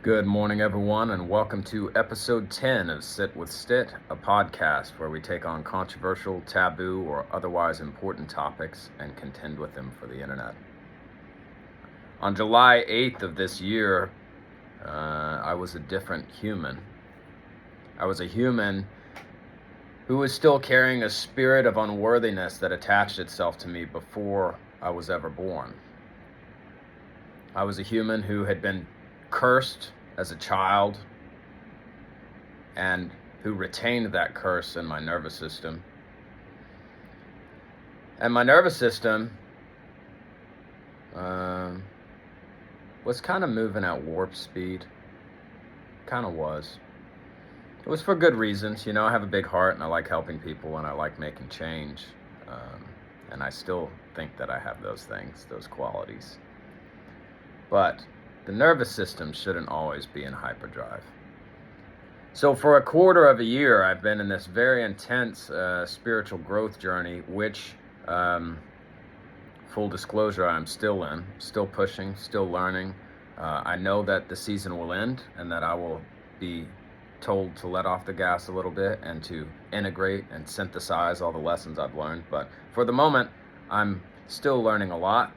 Good morning, everyone, and welcome to episode 10 of Sit with Stitt, a podcast where we take on controversial, taboo, or otherwise important topics and contend with them for the internet. On July 8th of this year, I was a different human. I was a human who was still carrying a spirit of unworthiness that attached itself to me before I was ever born. I was a human who had been cursed as a child and who retained that curse in my nervous system. And my nervous system was kind of moving at warp speed. Kind of was. It was for good reasons. You know, I have a big heart and I like helping people and I like making change. And I still think that I have those things, those qualities. But the nervous system shouldn't always be in hyperdrive. So for a quarter of a year, I've been in this very intense spiritual growth journey, which, full disclosure, I'm still in, still pushing, still learning. I know that the season will end and that I will be told to let off the gas a little bit and to integrate and synthesize all the lessons I've learned. But for the moment, I'm still learning a lot,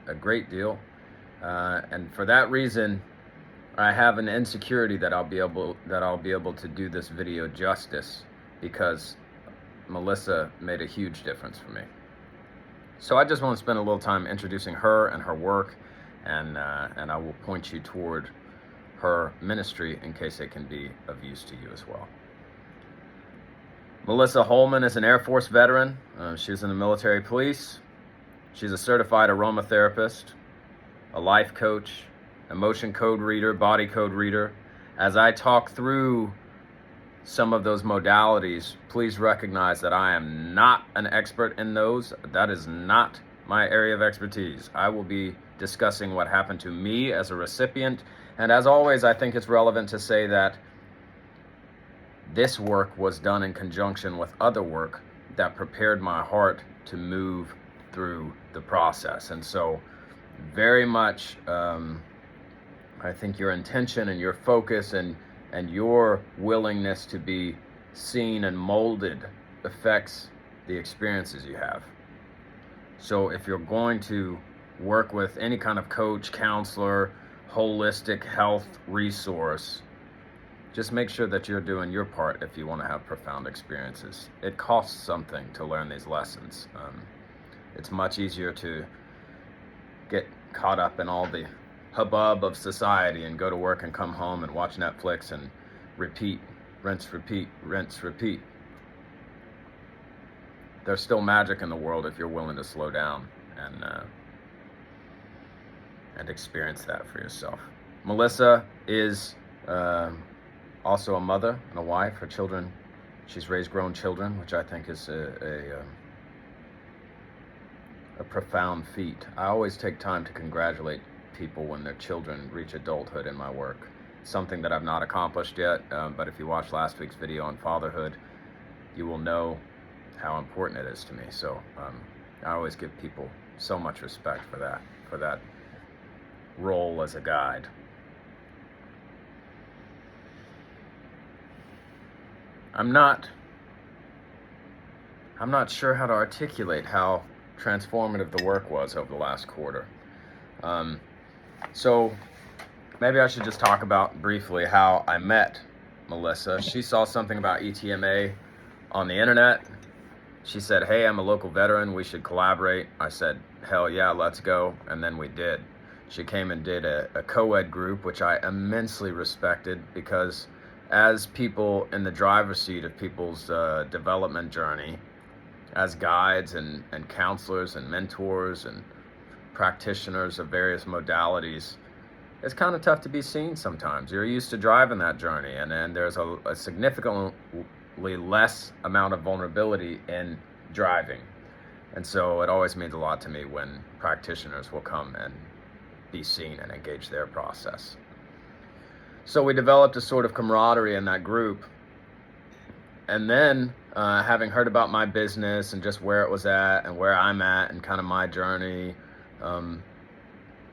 a great deal. And for that reason, I have an insecurity that I'll be able to do this video justice, because Melissa made a huge difference for me. So I just want to spend a little time introducing her and her work, and I will point you toward her ministry in case it can be of use to you as well. Melissa Holman is an Air Force veteran. She was in the military police. She's a certified aromatherapist, a life coach, emotion code reader, body code reader. As I talk through some of those modalities, please recognize that I am not an expert in those. That is not my area of expertise. I will be discussing what happened to me as a recipient. And as always, I think it's relevant to say that this work was done in conjunction with other work that prepared my heart to move through the process. And so very much, I think your intention and your focus and your willingness to be seen and molded affects the experiences you have. So if you're going to work with any kind of coach, counselor, holistic health resource, just make sure that you're doing your part if you want to have profound experiences. It costs something to learn these lessons. It's much easier to get caught up in all the hubbub of society and go to work and come home and watch Netflix and repeat, rinse, repeat, rinse, repeat. There's still magic in the world if you're willing to slow down and experience that for yourself. Melissa is also a mother and a wife. Her children, she's raised grown children, which I think is a profound feat. I always take time to congratulate people when their children reach adulthood in my work. Something that I've not accomplished yet, but if you watch last week's video on fatherhood, you will know how important it is to me. So I always give people so much respect for that role as a guide. I'm not sure how to articulate how transformative the work was over the last quarter. So maybe I should just talk about briefly how I met Melissa. She saw something about ETMA on the internet. She said, "Hey, I'm a local veteran. We should collaborate." I said, "Hell yeah, let's go." And then we did. She came and did a co-ed group, which I immensely respected, because as people in the driver's seat of people's development journey, as guides and counselors and mentors and practitioners of various modalities, it's kind of tough to be seen sometimes. You're used to driving that journey, and there's a significantly less amount of vulnerability in driving. And so it always means a lot to me when practitioners will come and be seen and engage their process. So we developed a sort of camaraderie in that group. And then having heard about my business and just where it was at and where I'm at and kind of my journey,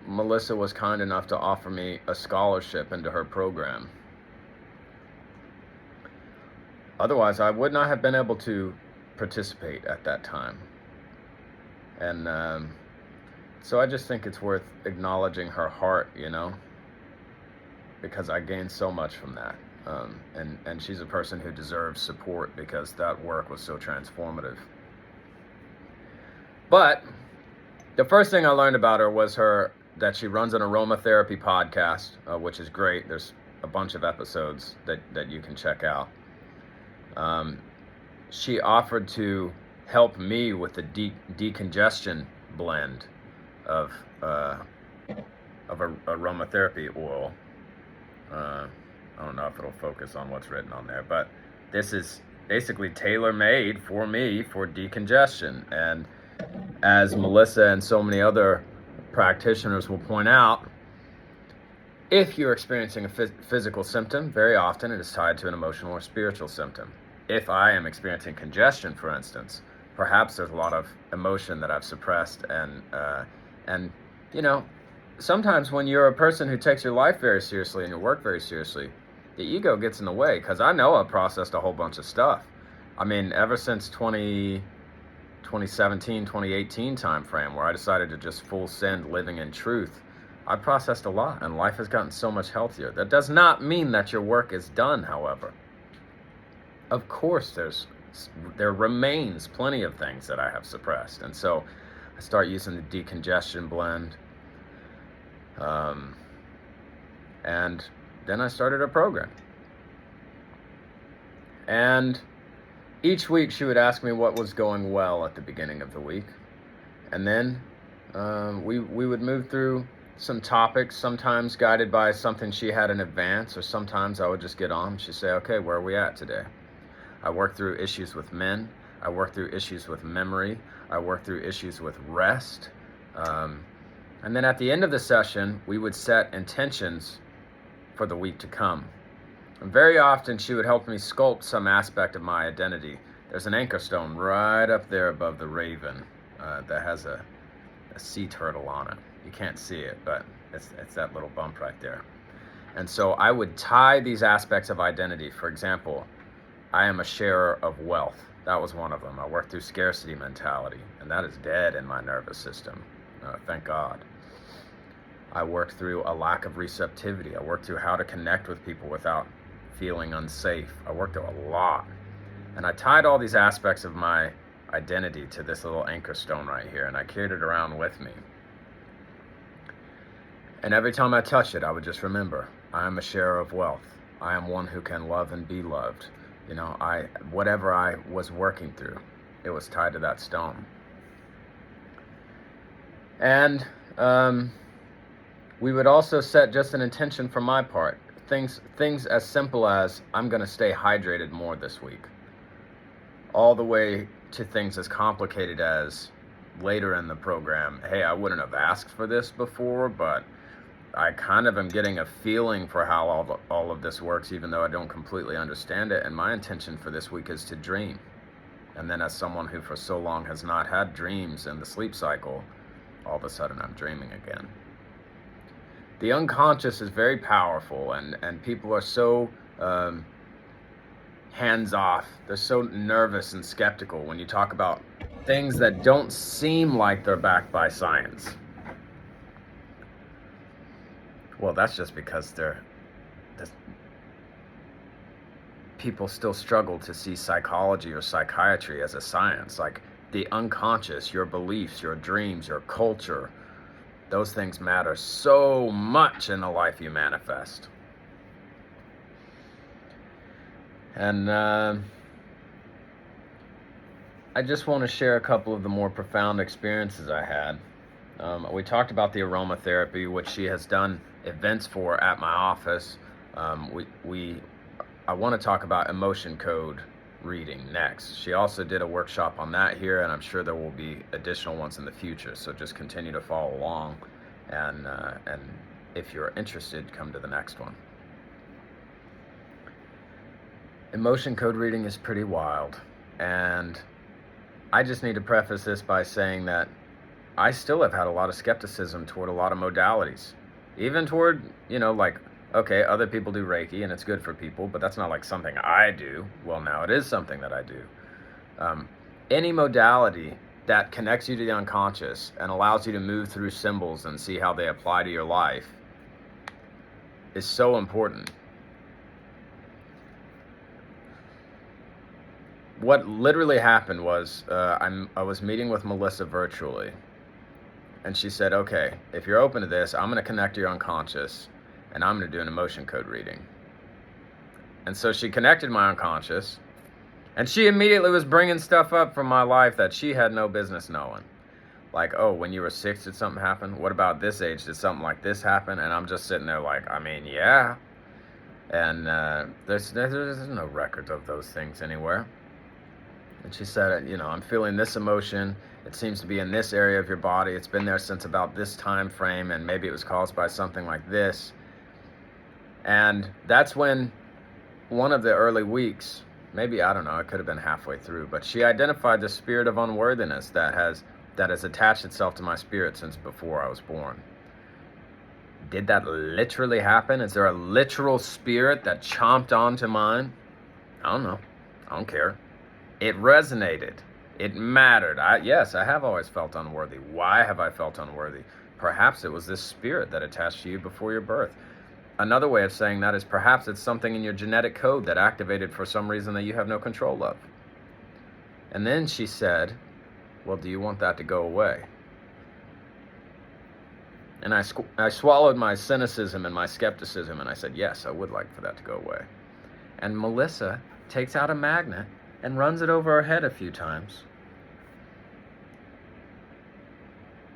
Melissa was kind enough to offer me a scholarship into her program. Otherwise, I would not have been able to participate at that time. And so I just think it's worth acknowledging her heart, because I gained so much from that. And she's a person who deserves support because that work was so transformative. But the first thing I learned about her was that she runs an aromatherapy podcast, which is great. There's a bunch of episodes that you can check out. She offered to help me with the decongestion blend of aromatherapy oil. I don't know if it'll focus on what's written on there, but this is basically tailor-made for me for decongestion. And as Melissa and so many other practitioners will point out, if you're experiencing a physical symptom, very often it is tied to an emotional or spiritual symptom. If I am experiencing congestion, for instance, perhaps there's a lot of emotion that I've suppressed, and sometimes when you're a person who takes your life very seriously and your work very seriously, the ego gets in the way, because I know I've processed a whole bunch of stuff. I mean, ever since 2017, 2018 time frame, where I decided to just full send living in truth, I processed a lot, and life has gotten so much healthier. That does not mean that your work is done, however. Of course, there remains plenty of things that I have suppressed, and so I start using the decongestion blend, and then I started a program. And each week she would ask me what was going well at the beginning of the week, and then we would move through some topics, sometimes guided by something she had in advance, or sometimes I would just get on. She'd say, okay, where are we at today? I work through issues with men. I work through issues with memory. I work through issues with rest. And then at the end of the session, we would set intentions for the week to come. And very often she would help me sculpt some aspect of my identity. There's an anchor stone right up there above the raven that has a sea turtle on it. You can't see it, but it's that little bump right there. And so I would tie these aspects of identity. For example, I am a sharer of wealth. That was one of them. I worked through scarcity mentality, and that is dead in my nervous system. Thank God. I worked through a lack of receptivity. I worked through how to connect with people without feeling unsafe. I worked through a lot. And I tied all these aspects of my identity to this little anchor stone right here, and I carried it around with me. And every time I touched it, I would just remember, I am a sharer of wealth. I am one who can love and be loved. Whatever I was working through, it was tied to that stone. And we would also set just an intention for my part. Things as simple as, I'm going to stay hydrated more this week. All the way to things as complicated as, later in the program, hey, I wouldn't have asked for this before, but I kind of am getting a feeling for how all of this works, even though I don't completely understand it. And my intention for this week is to dream. And then as someone who for so long has not had dreams in the sleep cycle, all of a sudden I'm dreaming again. The unconscious is very powerful, and people are so hands-off. They're so nervous and skeptical when you talk about things that don't seem like they're backed by science. Well, that's just because people still struggle to see psychology or psychiatry as a science. Like the unconscious, your beliefs, your dreams, your culture, those things matter so much in the life you manifest. And I just want to share a couple of the more profound experiences I had. We talked about the aromatherapy, which she has done events for at my office. I want to talk about emotion code reading next. She also did a workshop on that here, and I'm sure there will be additional ones in the future. So just continue to follow along, and if you're interested, come to the next one. Emotion code reading is pretty wild, and I just need to preface this by saying that I still have had a lot of skepticism toward a lot of modalities, even toward, like, okay, other people do Reiki and it's good for people, but that's not like something I do. Well, now it is something that I do. Any modality that connects you to the unconscious and allows you to move through symbols and see how they apply to your life is so important. What literally happened was I was meeting with Melissa virtually, and she said, okay, if you're open to this, I'm going to connect to your unconscious and I'm going to do an emotion code reading. And so she connected my unconscious, and she immediately was bringing stuff up from my life that she had no business knowing. Like, oh, when you were 6, did something happen? What about this age? Did something like this happen? And I'm just sitting there like, I mean, yeah. And there's no records of those things anywhere. And she said, I'm feeling this emotion. It seems to be in this area of your body. It's been there since about this time frame, and maybe it was caused by something like this. And that's when one of the early weeks, maybe, I don't know, it could have been halfway through, but she identified the spirit of unworthiness that has attached itself to my spirit since before I was born. Did that literally happen? Is there a literal spirit that chomped onto mine? I don't know. I don't care. It resonated. It mattered. Yes, I have always felt unworthy. Why have I felt unworthy? Perhaps it was this spirit that attached to you before your birth. Another way of saying that is perhaps it's something in your genetic code that activated for some reason that you have no control of. And then she said, well, do you want that to go away? And I swallowed my cynicism and my skepticism, and I said, yes, I would like for that to go away. And Melissa takes out a magnet and runs it over her head a few times.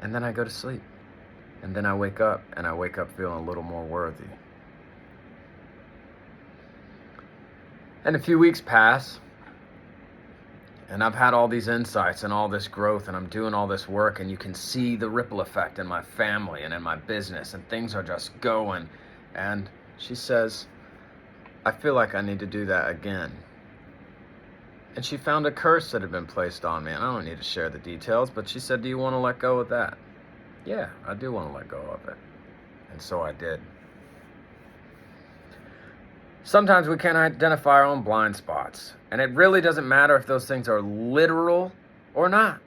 And then I go to sleep. And then I wake up, and I wake up feeling a little more worthy. And a few weeks pass, and I've had all these insights and all this growth, and I'm doing all this work, and you can see the ripple effect in my family and in my business, and things are just going. And she says, I feel like I need to do that again. And she found a curse that had been placed on me, and I don't need to share the details, but she said, do you want to let go of that? Yeah, I do want to let go of it. And so I did. Sometimes we can't identify our own blind spots, and it really doesn't matter if those things are literal or not.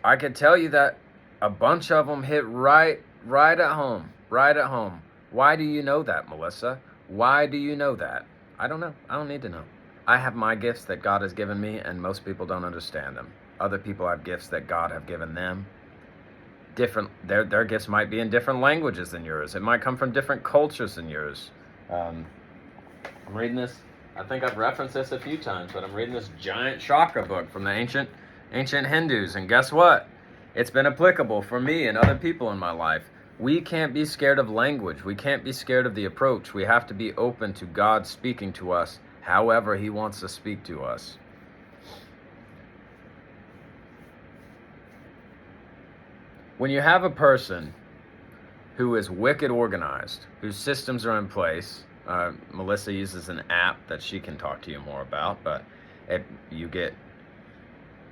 I could tell you that a bunch of them hit right at home. Why do you know that, Melissa? Why do you know that? I don't know. I don't need to know. I have my gifts that God has given me, and most people don't understand them. Other people have gifts that God have given them. Their gifts might be in different languages than yours. It might come from different cultures than yours. I'm reading this. I think I've referenced this a few times, but I'm reading this giant chakra book from the ancient Hindus, and guess what? It's been applicable for me and other people in my life. We can't be scared of language. We can't be scared of the approach. We have to be open to God speaking to us however He wants to speak to us. When you have a person who is wicked organized, whose systems are in place, Melissa uses an app that she can talk to you more about, but you get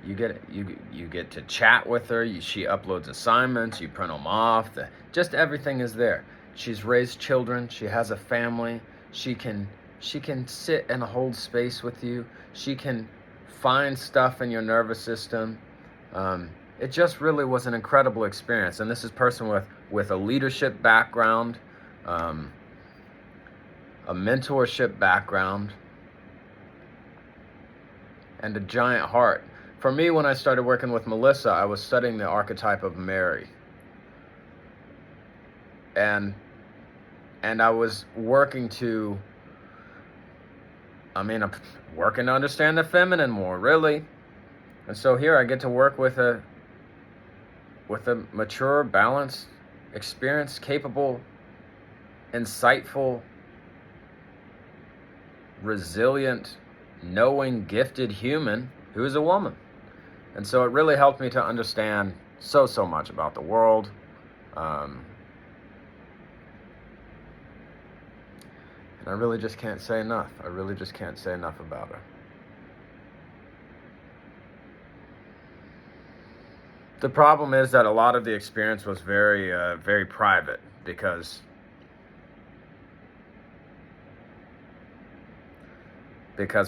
to chat with her. She uploads assignments. You print them off. Just everything is there. She's raised children. She has a family. She can sit and hold space with you. She can find stuff in your nervous system. It just really was an incredible experience. And this is a person with a leadership background, a mentorship background, and a giant heart. For me, when I started working with Melissa, I was studying the archetype of Mary. And I was working to understand the feminine more, really. And so here I get to work with a mature, balanced, experienced, capable, insightful, resilient, knowing, gifted human who is a woman. And so it really helped me to understand so much about the world. And I really just can't say enough. I really just can't say enough about her. The problem is that a lot of the experience was very private, because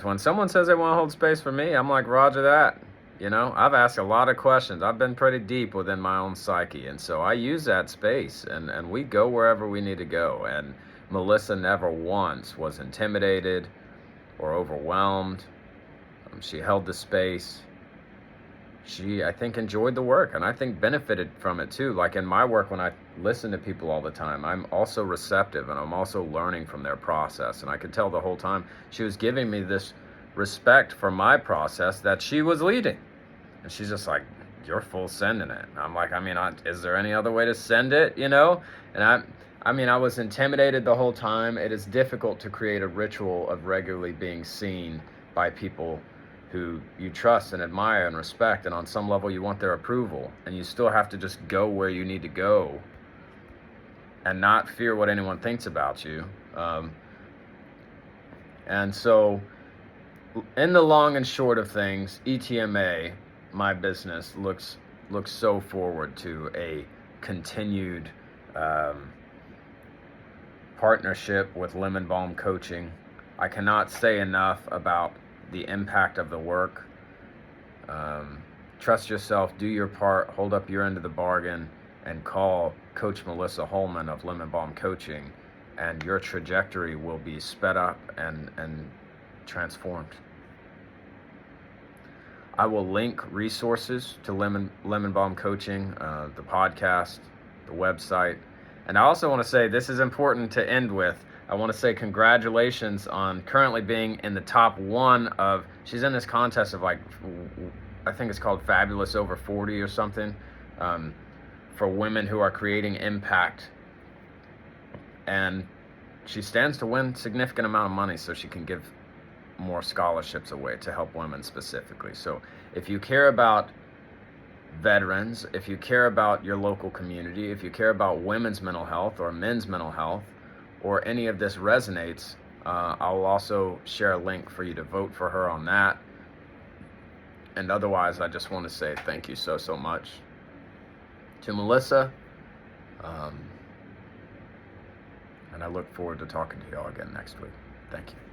when someone says they want to hold space for me, I'm like, Roger that. You know, I've asked a lot of questions. I've been pretty deep within my own psyche. And so I use that space, and we go wherever we need to go. And Melissa never once was intimidated or overwhelmed. She held the space. She, I think, enjoyed the work, and I think benefited from it too. Like in my work, when I listen to people all the time, I'm also receptive, and I'm also learning from their process. And I could tell the whole time she was giving me this respect for my process that she was leading. And she's just like, you're full sending it. And I'm like, is there any other way to send it, you know? And I was intimidated the whole time. It is difficult to create a ritual of regularly being seen by people who you trust and admire and respect, and on some level you want their approval, and you still have to just go where you need to go and not fear what anyone thinks about you. And so in the long and short of things, ETMA, my business, looks so forward to a continued partnership with Lemon Balm Coaching. I cannot say enough about the impact of the work. Trust yourself, do your part, hold up your end of the bargain, and call Coach Melissa Holman of Lemon Balm Coaching, and your trajectory will be sped up and transformed. I will link resources to Lemon Balm Coaching, the podcast, the website. And I also want to say, this is important to end with, I want to say congratulations on currently being in the top 1 of, she's in this contest of like, I think it's called Fabulous Over 40 or something, for women who are creating impact. And she stands to win a significant amount of money so she can give more scholarships away to help women specifically. So if you care about veterans, if you care about your local community, if you care about women's mental health or men's mental health, or any of this resonates, I'll also share a link for you to vote for her on that. And otherwise, I just want to say thank you so much to Melissa. And I look forward to talking to y'all again next week. Thank you.